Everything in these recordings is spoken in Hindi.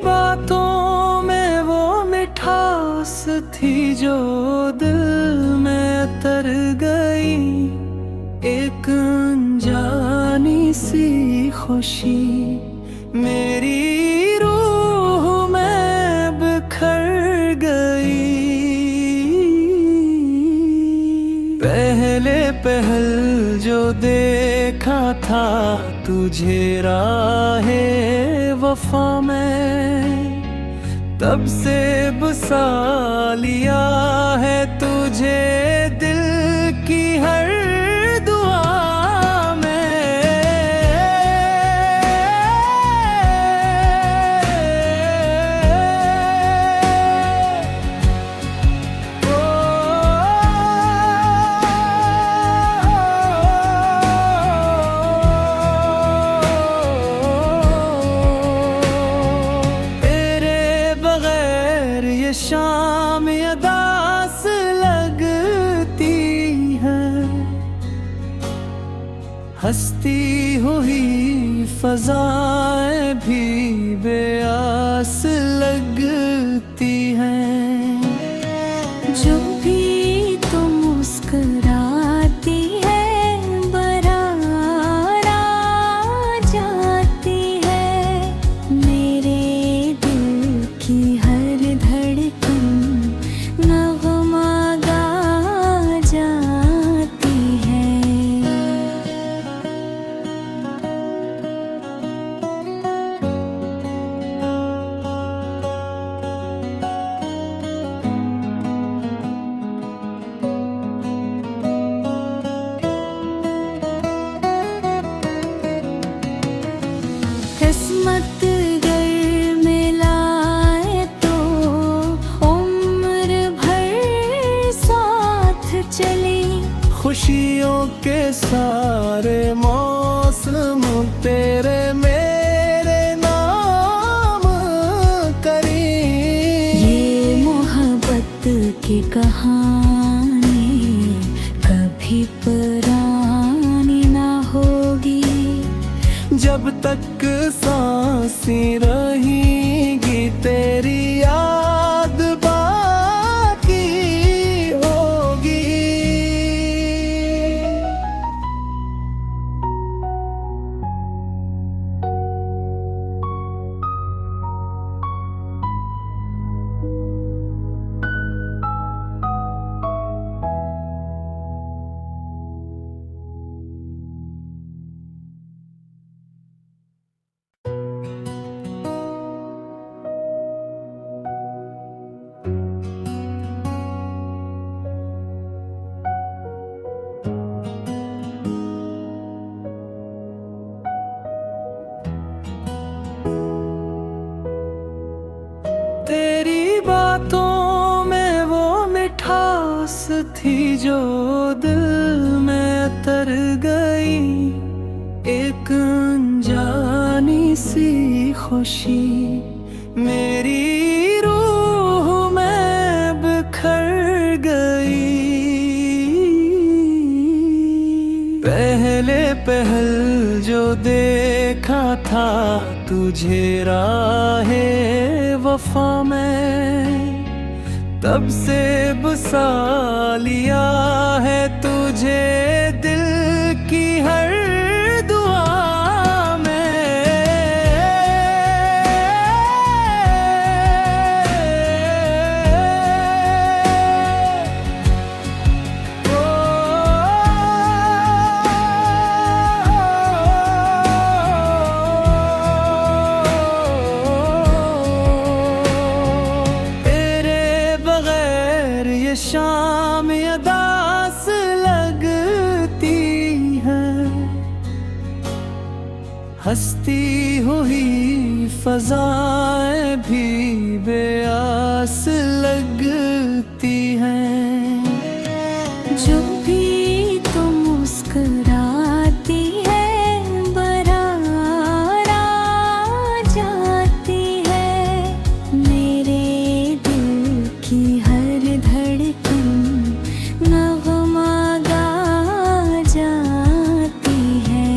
बातों में वो मिठास थी जो दिल में तर गई। एक अनजानी सी खुशी मेरी रूह में बिखर गई। पहले पहल जो देखा था तुझे राहे वफा में, तब से बसा लिया है तुझे दिल की हर दुआ में। तेरे बगैर ये शाम उदास लगती है, हंसती हुई फजाएं भी बेआस लगती हैं। जो भी तुम मुस्कुराती है बरार आ जाती है। मेरे दिल की हर धड़कन नगमा गा जाती है। किस्मत गर मिलाए तो उम्र भर साथ चली। खुशियों के सारे मौसम तेरे मेरे नाम करी। ये मोहब्बत की कहानी कभी पुरानी ना होगी। जब तक सांसें रहेंगी तेरी याद बाकी होगी। तेरी बातों में वो मिठास थी जो दिल में तर गई। एक अनजानी सी खुशी मेरी रूह में बिखर गई। पहले पहल जो देखा था तुझे राहे वफा में, तब से बसा लिया है तुझे दिल की हर दुआ शाम उदास लगती है, हंसती हुई फजाएं भी बेआस लगती हैं। जो भी तुम मुस्कुराती है बरार आ जाती है। मेरे दिल की हर धड़कन नगमा गा जाती है।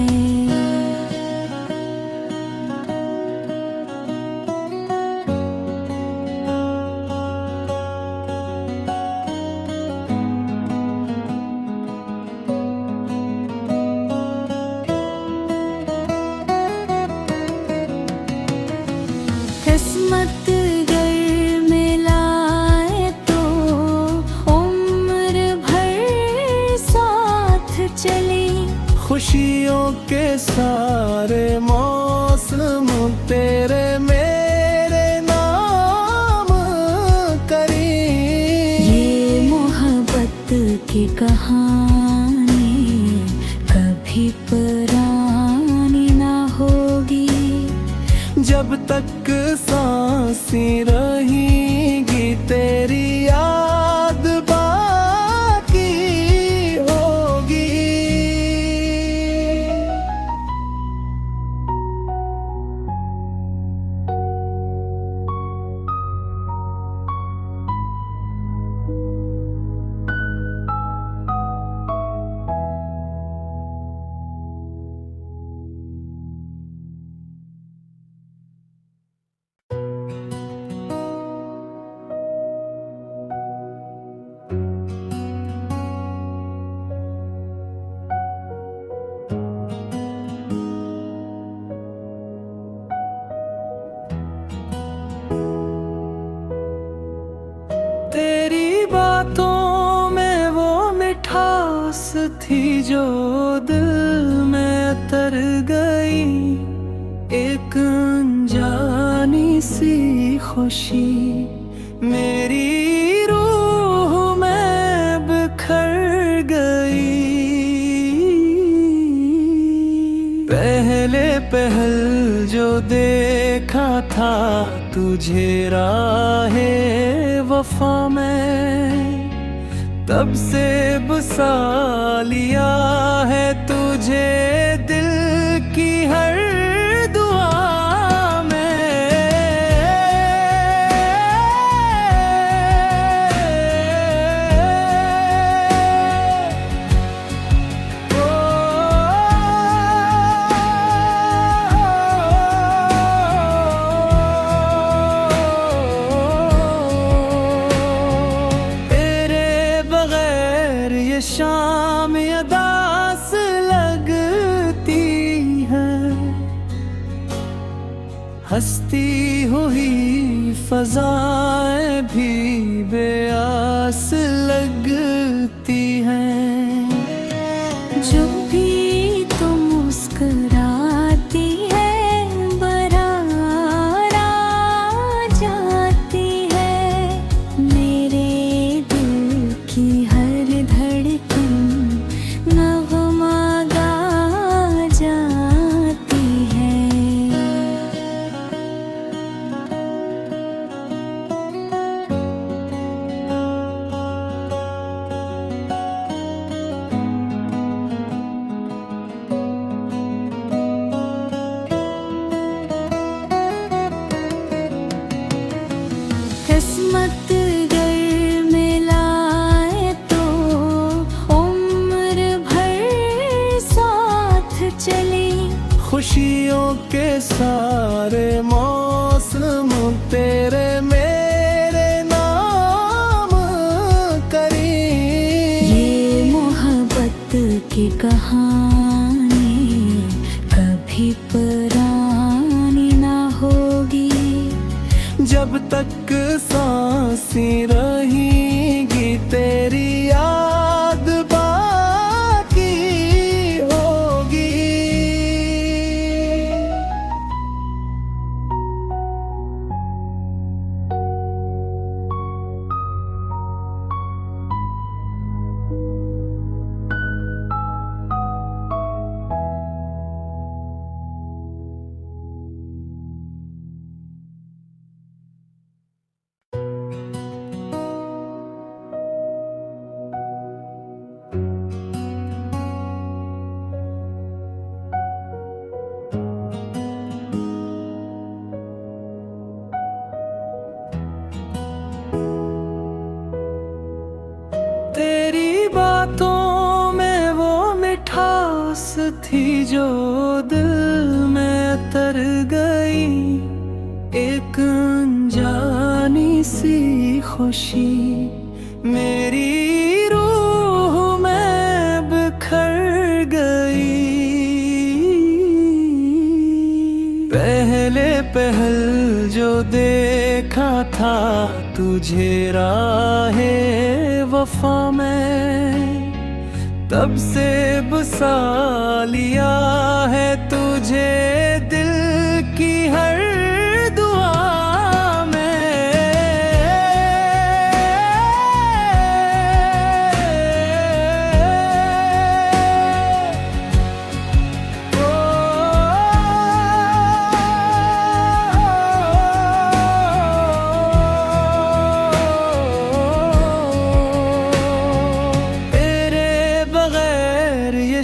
सारे मौसम तेरे मेरे नाम करी। ये मोहब्बत की कहानी कभी पुरानी ना होगी। जब तक सांसें रहेंगी तेरी याद बाकी होगी। तेरी बातों में वो मिठास थी जो दिल में तर गई। एक अनजानी सी खुशी मेरी रूह में बिखर गई। पहले पहल जो देखा था तुझे राहे वफा में, तब से बसा लिया है तुझे दिल की हर दुआ में। ये शाम अदास लगती है, हंसती हुई फजाएं भी बेआस लगती हैं। जो भी तुम मुस्कुराती है बरार आ जाती है। मेरे दिल की हर धड़कन नगमा गा जाती है। किस्मत गर मिलाए तो उम्र भर साथ चली। खुशियों के सारे मौसम तेरे मेरे नाम करी। ये मोहब्बत की कहानी कभी पुरानी ना होगी। जब तक सांसें रहेंगी तेरी याद बाकी होगी। तेरी बातों में वो मिठास थी जो दिल में तर गई। एक अनजानी सी खुशी मेरी रूह में बिखर गई। पहले पहल जो देखा था तुझे राहे वफा में, तब से बसा लिया है तुझे दिल की हर दुआ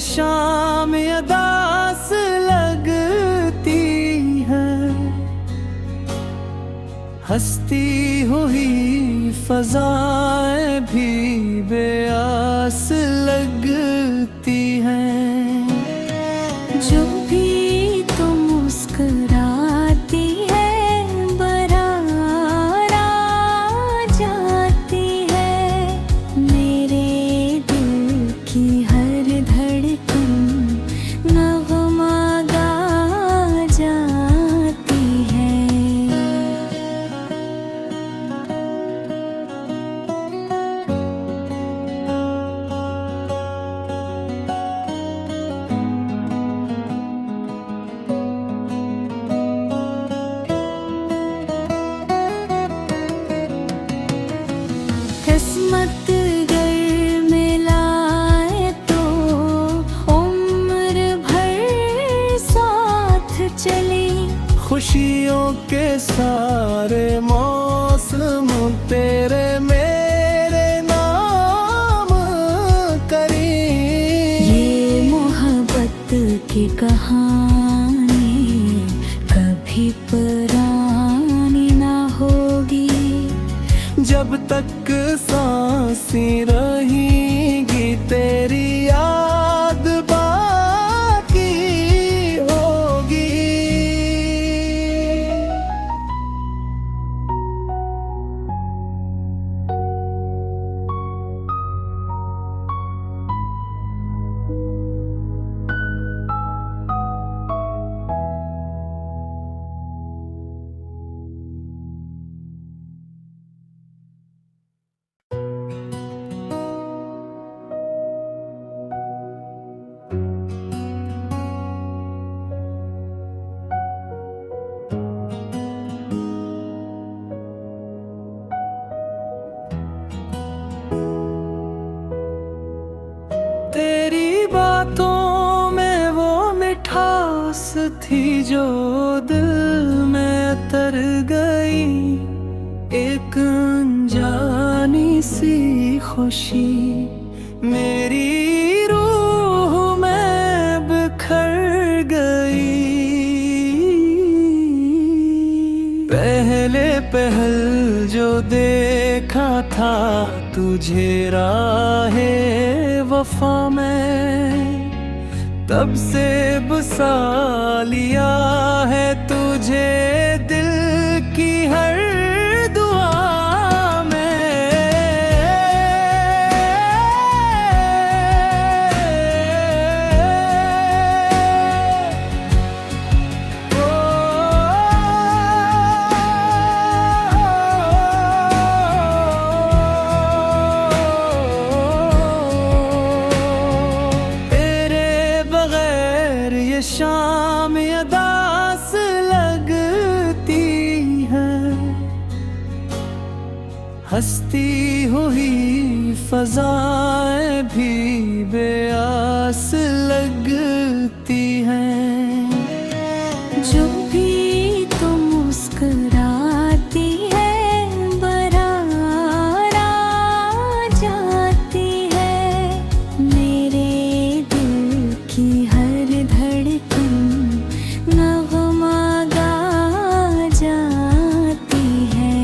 शाम अदास लगती है, हंसती हुई फज़ाएं भी बेआस लगती हैं। जो भी तुम मुस्कुराती है बरार आ जाती है, मेरे दिल की हर धड़कन नग़मा गा जाती है। किस्मत गर मिलाए तो उम्र भर साथ चली, खुशियों के सारे मौसम तेरे मेरे नाम करी। ये मोहब्बत की कहानी कभी पुरानी ना होगी, जब तक सांसें रहेंगी तेरी याद बाकी होगी। तेरी बातों में वो मिठास थी जो दिल में तर गई, एक अनजानी सी खुशी मेरी रूह में बिखर गई। पहले पहल जो देखा था तुझे राहे वफा में, तब से बसा लिया है तुझे दिल की हर दुआ शाम अदास लगती है, हंसती हुई फज़ाएं भी बेआस लगती हैं। जो भी तुम मुस्कुराती है बरार आ जाती है, मेरे दिल की हर धड़कन नग़मा गा जाती है।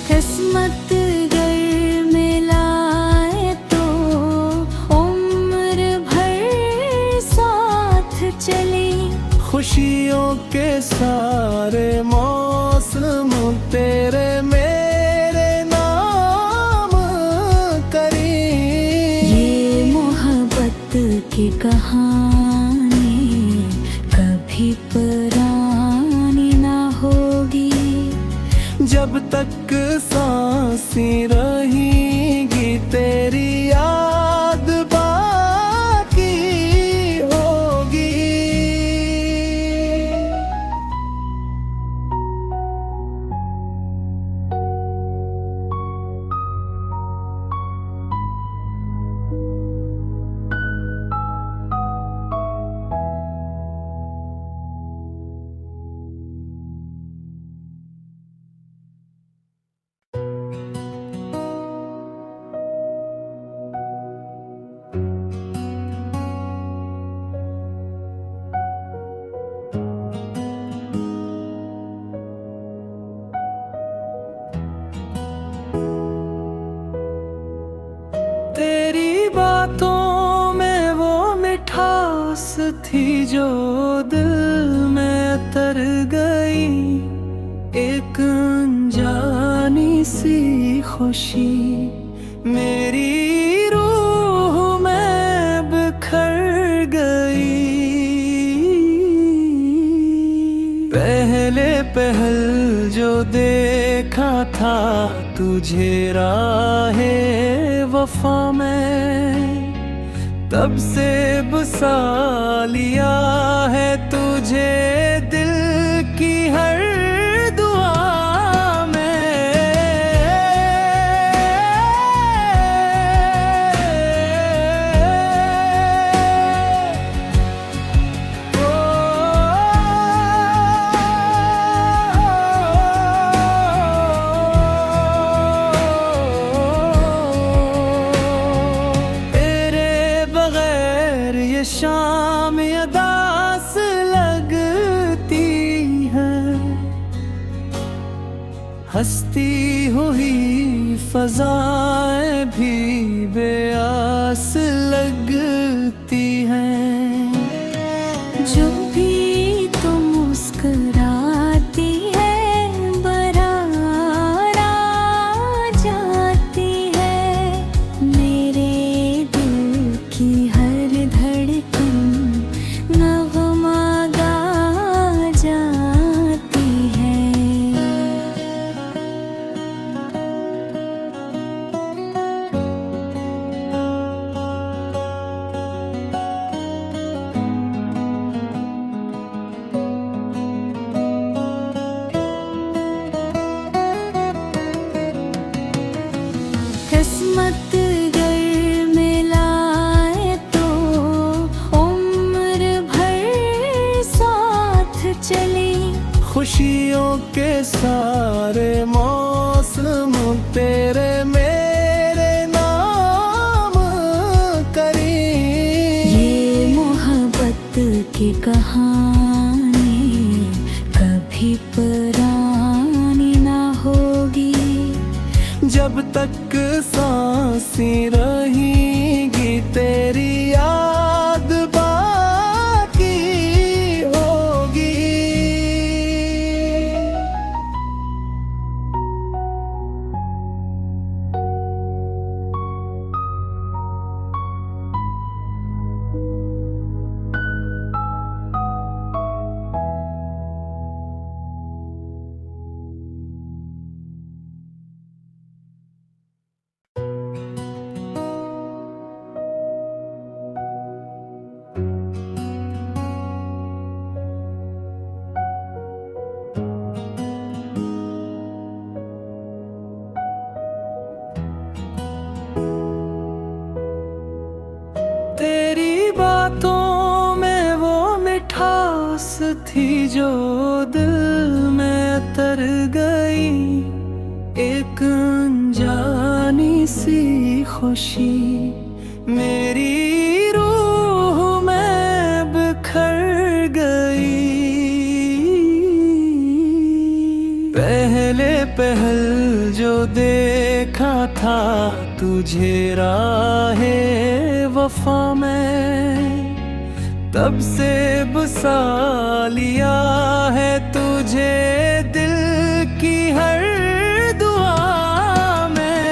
किस्मत गर मिलाए तो उम्र भर साथ चली, खुशियों के सारे मौसम तेरे मेरे नाम की कहानी कभी पुरानी ना होगी। जब तक सांसें रहेंगी तेरी याद बाकी होगी। तेरी बातों में वो मिठास थी जो दिल में तर गई। एक अनजानी सी खुशी मेरी रूह में बिखर गई। पहले पहल जो देखा था तुझे राहे वफा में, तब से बसा लिया है तुझे दिल की हर दुआ शाम अदास लगती है। हंसती हुई फजाएं भी बेआस लगती हैं। जो भी तुम मुस्कुराती है बरार आ जाती है। मेरे दिल की हर धड़कन नगमा गा जाती है। किस्मत गर मिलाए तो उम्र भर साथ चली। खुशियों के सारे मौसम तेरे मेरे नाम करी। ये मोहब्बत की कहानी कभी पुरानी ना होगी। जब तक सांसें रहेंगी तेरी याद बाकी होगी। तेरी बातों में वो मिठास थी जो दिल में तर गई। एक अनजानी सी खुशी मेरी रूह में बिखर गई। पहले पहल जो देखा था तुझे राहे वफा में, तब से बसा लिया है तुझे दिल की हर दुआ में।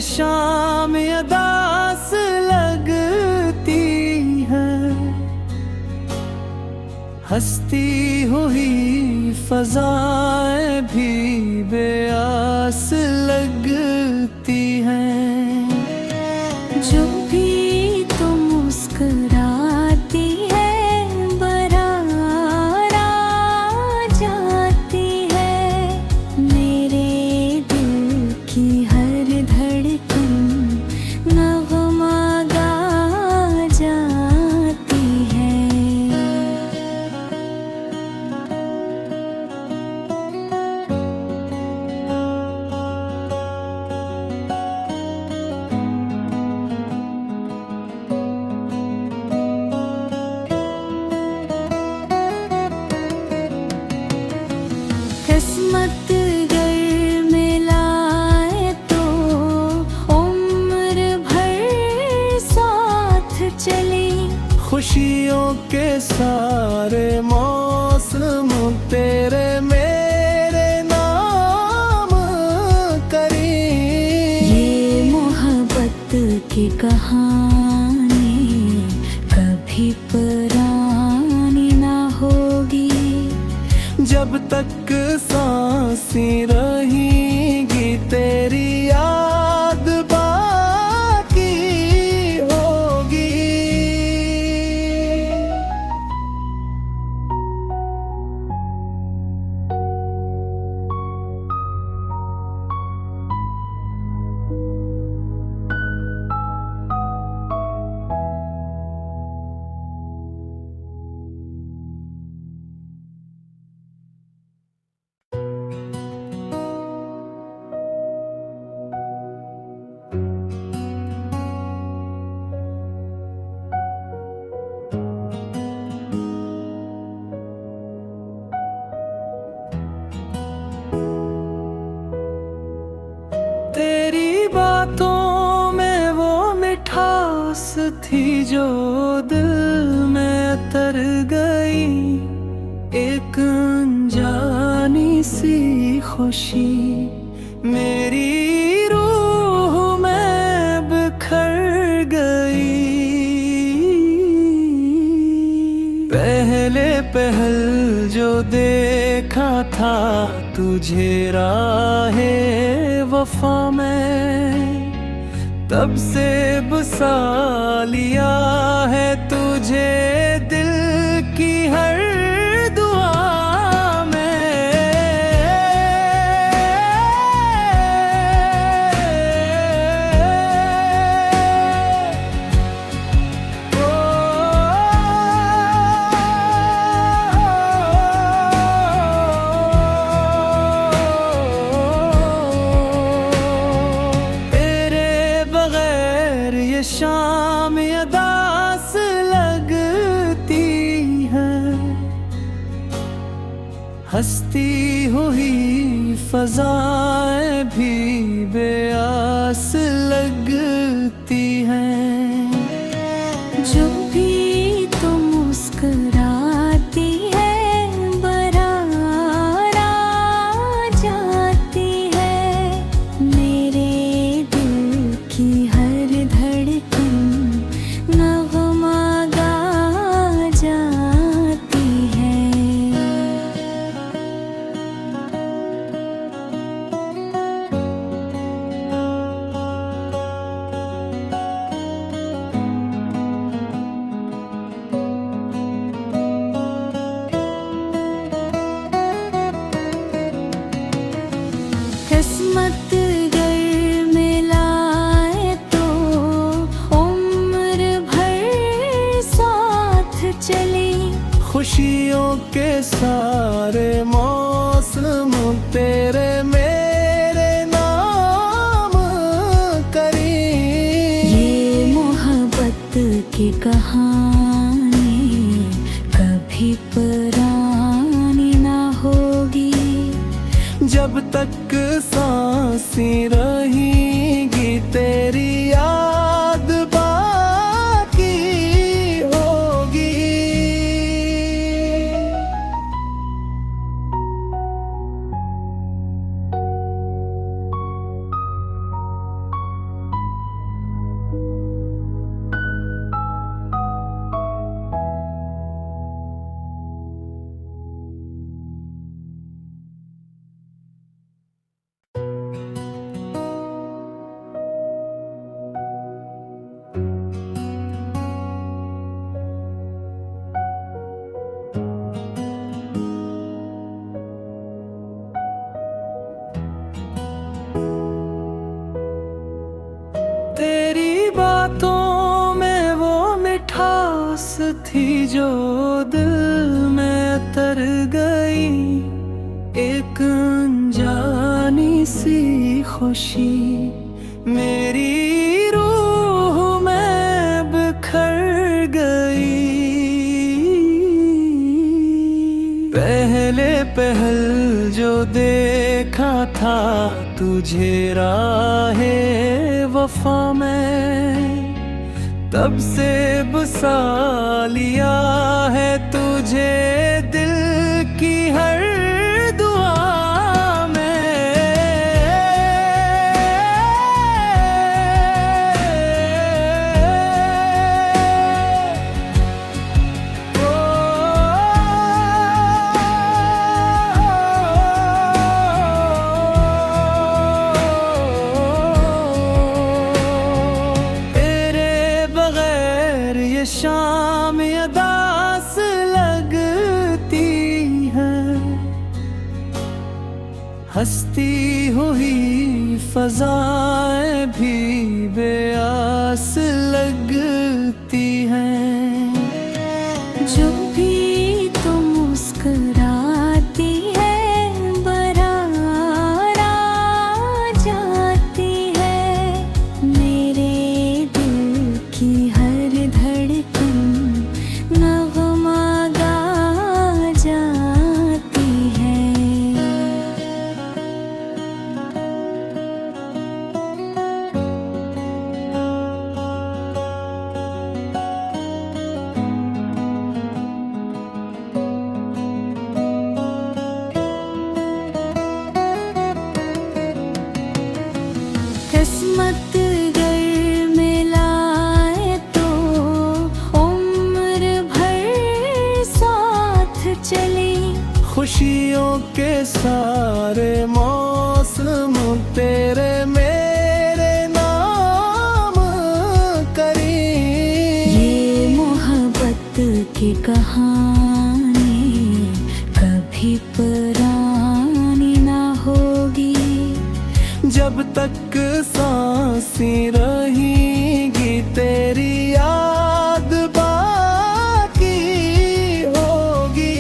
शाम अदास लगती है, हंसती हुई फजाएं भी बेआस लगती हैं। जो भी तुम मुस्कुराती है बरार आ जाती है, मेरे दिल की हर धड़कन नगमा गा जाती है। किस्मत गर मिलाए तो उम्र भर साथ चली, खुशियों के सारे मौसम तेरे मेरे नाम करी। ये मोहब्बत की कहानी कभी पुरानी ना होगी, जब तक सांसें रहेंगी तेरी याद बाकी होगी। तेरी बातों में वो मिठास थी जो दिल में तर गई, एक अनजानी सी खुशी मेरी रूह में बिखर गई। पहले पहल जो देखा था तुझे राहे वफा में, तब से बसा लिया है तुझे दिल की हर दुआ में। शाम अदास लगती है, हंसती हुई फजाएं भी बेआस लगती हैं। जो भी तुम मुस्कुराती है बरार आ जाती है, मेरे दिल की हर धड़कन नगमा गा जाती है। किस्मत गर मिलाए तो उम्र भर साथ चली, खुशियों के सारे मौसम तेरे मेरे नाम करी। ये मोहब्बत की कहानी कभी पुरानी ना होगी, जब तक सांसें रहेंगी तेरी याद बाकी होगी। मिठास थी जो दिल में तर गई, एक अनजानी सी खुशी मेरी रूह में बिखर गई। पहले पहल जो देखा था तुझे राहे वफा में, तब से बसा लिया है तुझे दिल की हर दुआ में। शाम अदास लगती है, हंसती हुई फजाएं भी बेआस लगती हैं। जो भी तुम मुस्कुराती है बरार आ जाती है, मेरे दिल की हर धड़कन नगमा गा जाती है। किस्मत खुशियों के सारे मौसम तेरे मेरे नाम करी। ये मोहब्बत की कहानी कभी पुरानी ना होगी, जब तक सांसें रहेंगी तेरी याद बाकी होगी।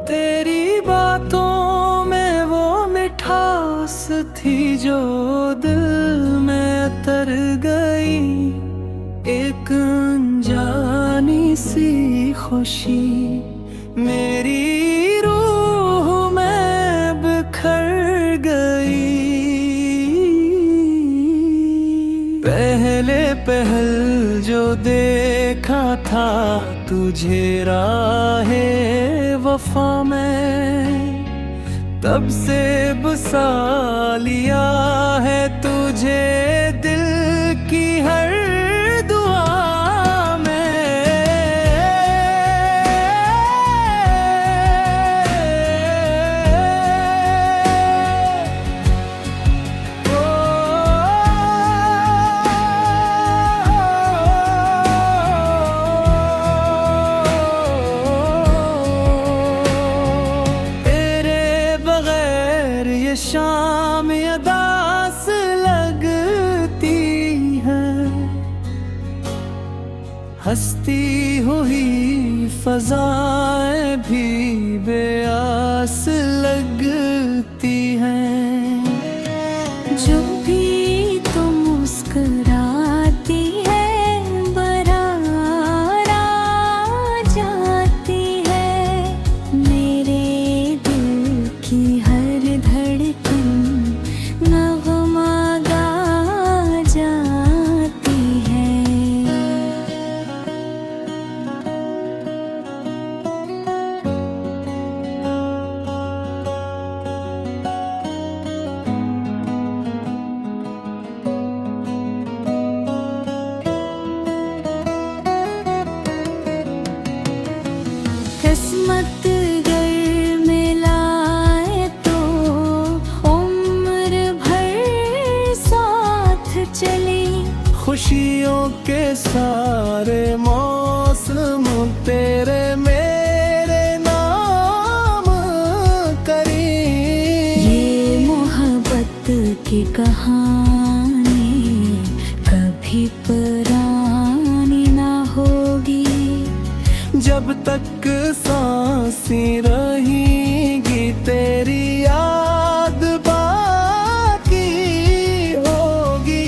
तेरी बातों में वो मिठास थी जो दिल में तर गई, एक अनजानी सी खुशी मेरी रूह में बिखर गई। पहले पहल जो देखा था तुझे राहे वफा में, तब से बसा लिया है तुझे दिल की हर दुआ में। शाम अदास लगती है, हंसती हुई फजाएं भी बेआस लगती हैं। जो भी तुम मुस्कुराती है बरार आ जाती है, मेरे दिल की हर धड़कन नगमा गा जाती है। सारे मौसम तेरे मेरे नाम करी। ये मोहब्बत की कहानी कभी पुरानी ना होगी। जब तक सांसें रहेंगी तेरी याद बाकी होगी।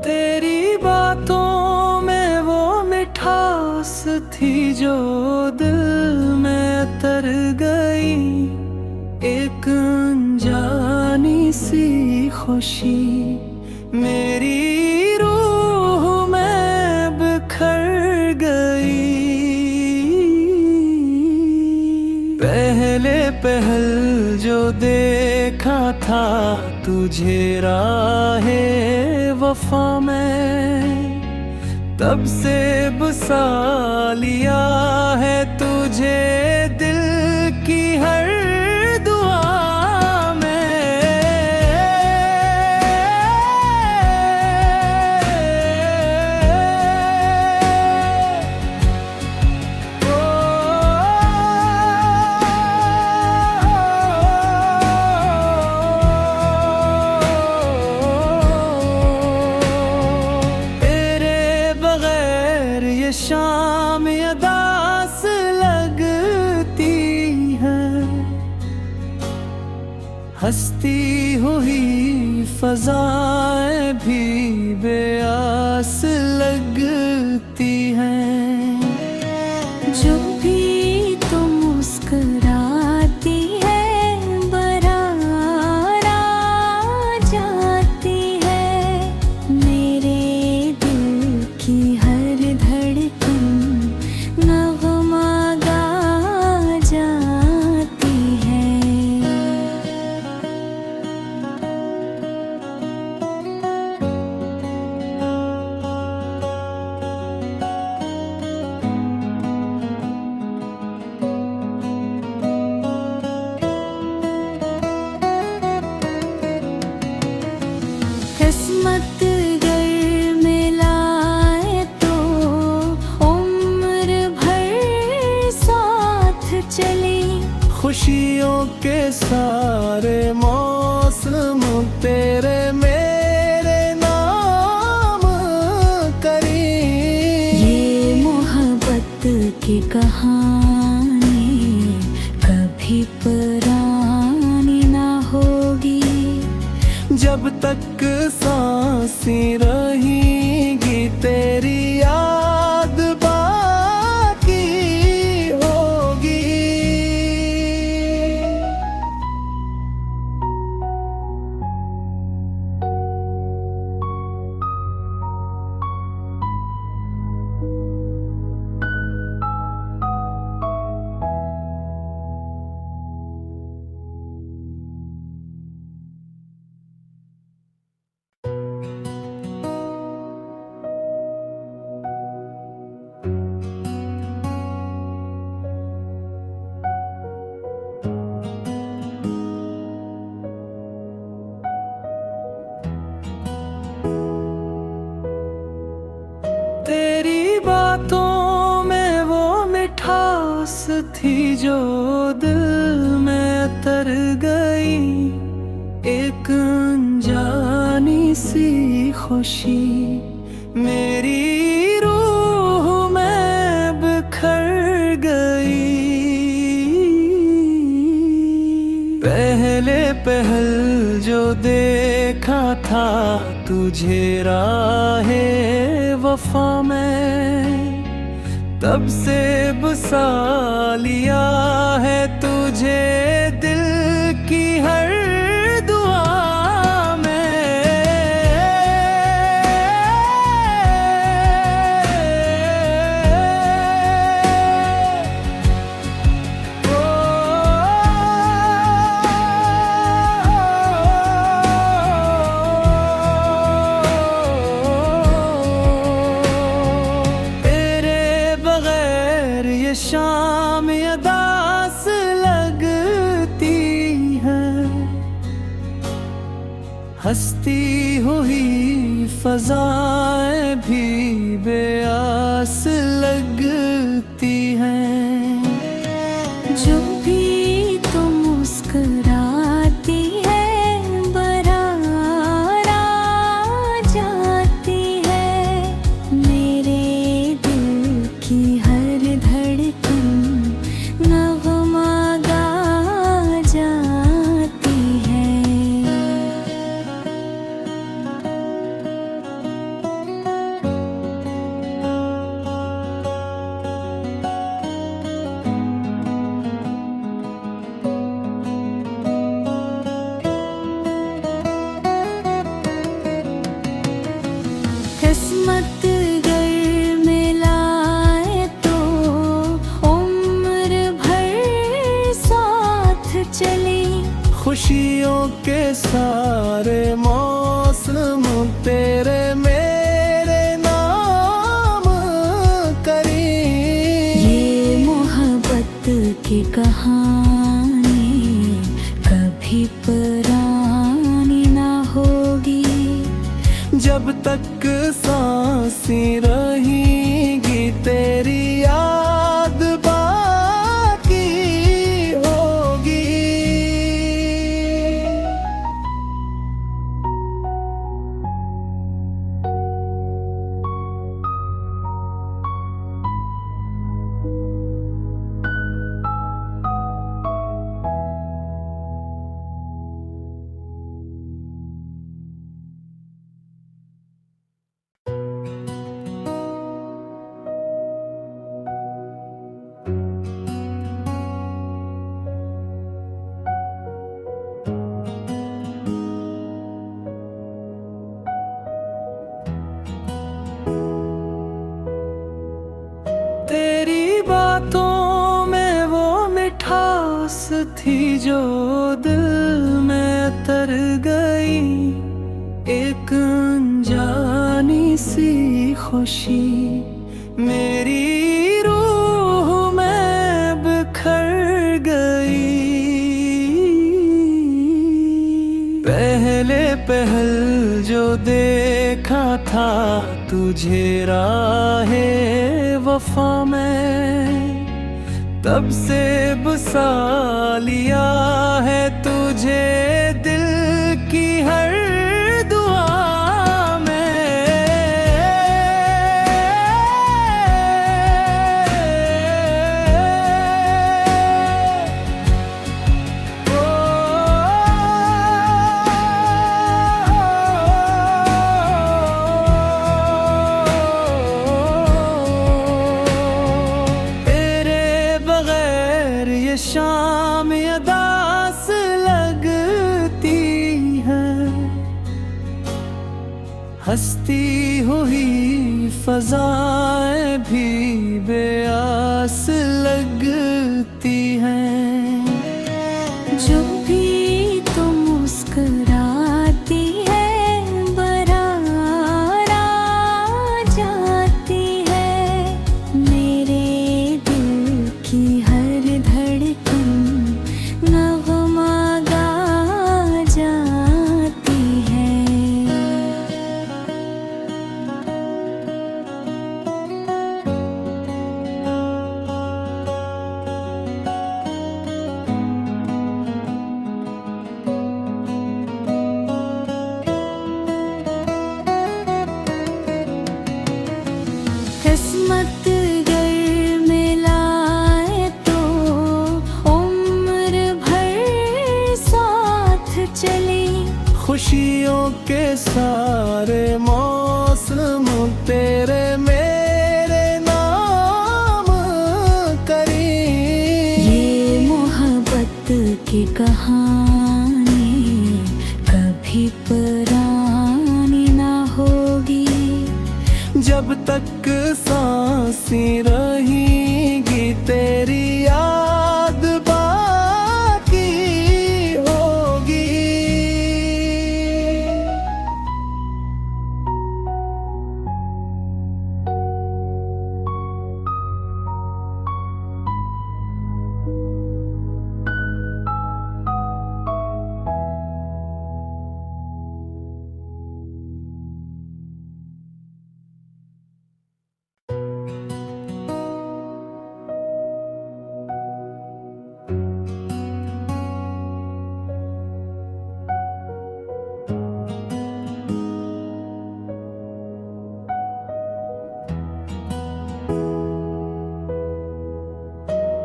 तेरी बातों में वो मिठास थी जो दिल में तर गई। एक अनजानी सी खुशी मेरी रूह में बिखर गई। पहले पहल जो देखा था तुझे राहे वफा में, तब से बसा लिया है तुझे दिल की हर दुआ में। तेरे बगैर ये शाम अदास लगती है। हंसती हुई फजाएं भी बेआस लगती हैं। जो भी तुम मुस्कुराती है बरार आ जाती है। मेरे दिल की हर धड़कन नगमा गा जाती है। किस्मत गर मिलाए तो उम्र भर साथ चली। खुशियों के सारे मौसम तेरे मेरे नाम करी। ये मोहब्बत की कहानी कभी पुरानी ना होगी। जब तक सांसें रहेंगी तेरी याद बाकी होगी। तेरी बातों में वो मिठास थी जो दिल में तर गई। एक अनजानी सी खुशी मेरी रूह में बिखर गई। पहले पहल जो देखा था तुझे राहे वफा में, तब से बसा लिया है तुझे दिल की हर दुआ शाम अदास लगती है, हंसती हुई फज़ाएं भी बेआस लगती हैं। जो भी तुम मुस्कुराती है बरार आ जाती है, मेरे दिल की हर धड़कन नगमा गा जाती है। किस्मत गर मिलाए तो उम्र भर साथ चली, खुशियों के सारे मौसम तेरे मेरे नाम करी। ये मोहब्बत की कहानी कभी पुरानी ना होगी, जब तक सांसें रहेंगी तेरी याद बाकी होगी। तेरी बातों में वो मिठास थी जो दिल में तर गई, एक अनजानी सी खुशी मेरी रूह में बिखर गई। पहले पहल जो देखा था तुझे राहे वफा में, तब से बसा लिया है तुझे दिल की हर दुआ शाम अदास लगती है, हंसती हुई फज़ाएं भी बेआस लगती हैं। जो भी तुम मुस्कुराती है बरार आ जाती है, मेरे दिल की हर धड़कन नगमा गा जाती है। किस्मत गर मिलाए तो उम्र भर साथ चली, खुशियों के सारे मौसम तेरे मेरे नाम की कहानी कभी पुरानी ना होगी। जब तक सांसें रहेंगी तेरी याद बाकी होगी।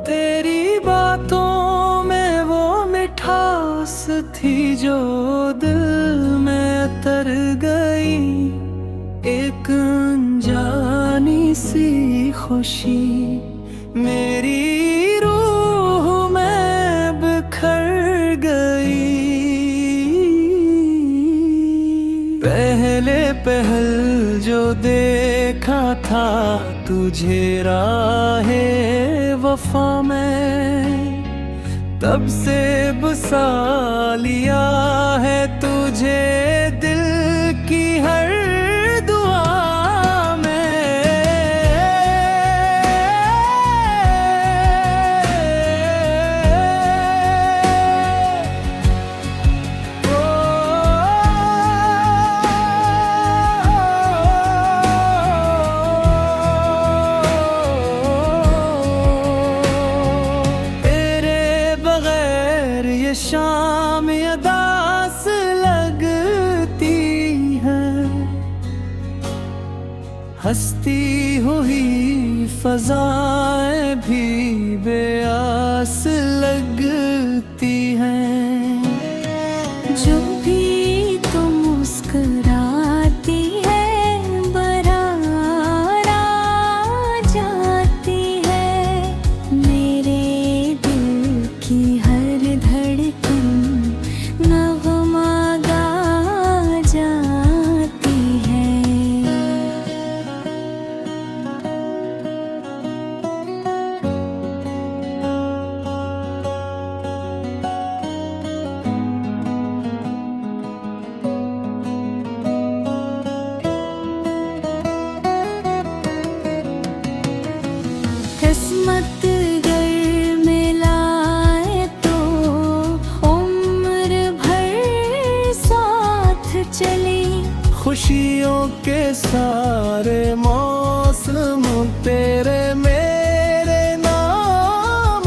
तेरी बातों में वो मिठास थी जो दिल में तर गई। एक अनजानी सी खुशी मेरी रूह में बिखर गई। पहले पहल जो देखा था तुझे राहे वफा में, तब से बसा लिया है तुझे दिल की हर दुआ शाम अदास लगती है। हंसती हुई फजाएं भी बेआस लगती हैं। जो भी तुम मुस्कुराती है बरार आ जाती है। मेरे दिल की हर धड़कन नगमा गा जाती है। किस्मत गर मिलाए तो उम्र भर साथ चली। खुशियों के सारे मौसम तेरे मेरे नाम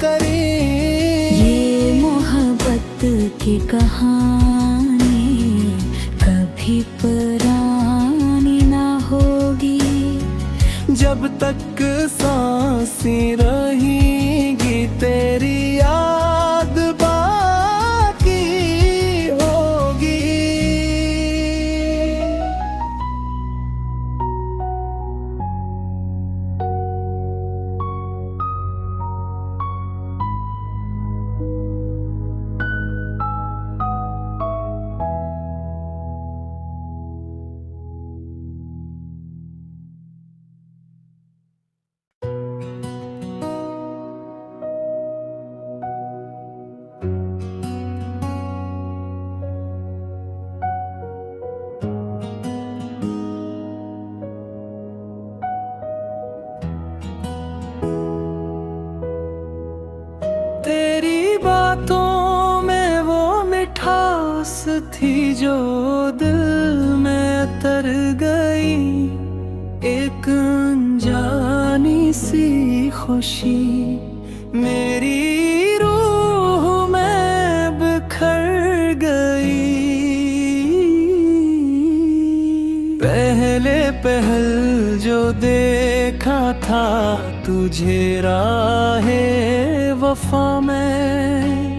करी। ये मोहब्बत की कहानी कभी पुरानी ना होगी। जब तक सांसें रहेंगी तेरी याद बाकी होगी। तेरी बातों में वो मिठास थी जो दिल में तर गई। एक अनजानी सी खुशी मेरी रूह में बिखर गई। पहले पहल जो देखा था तुझे राहे वफा में,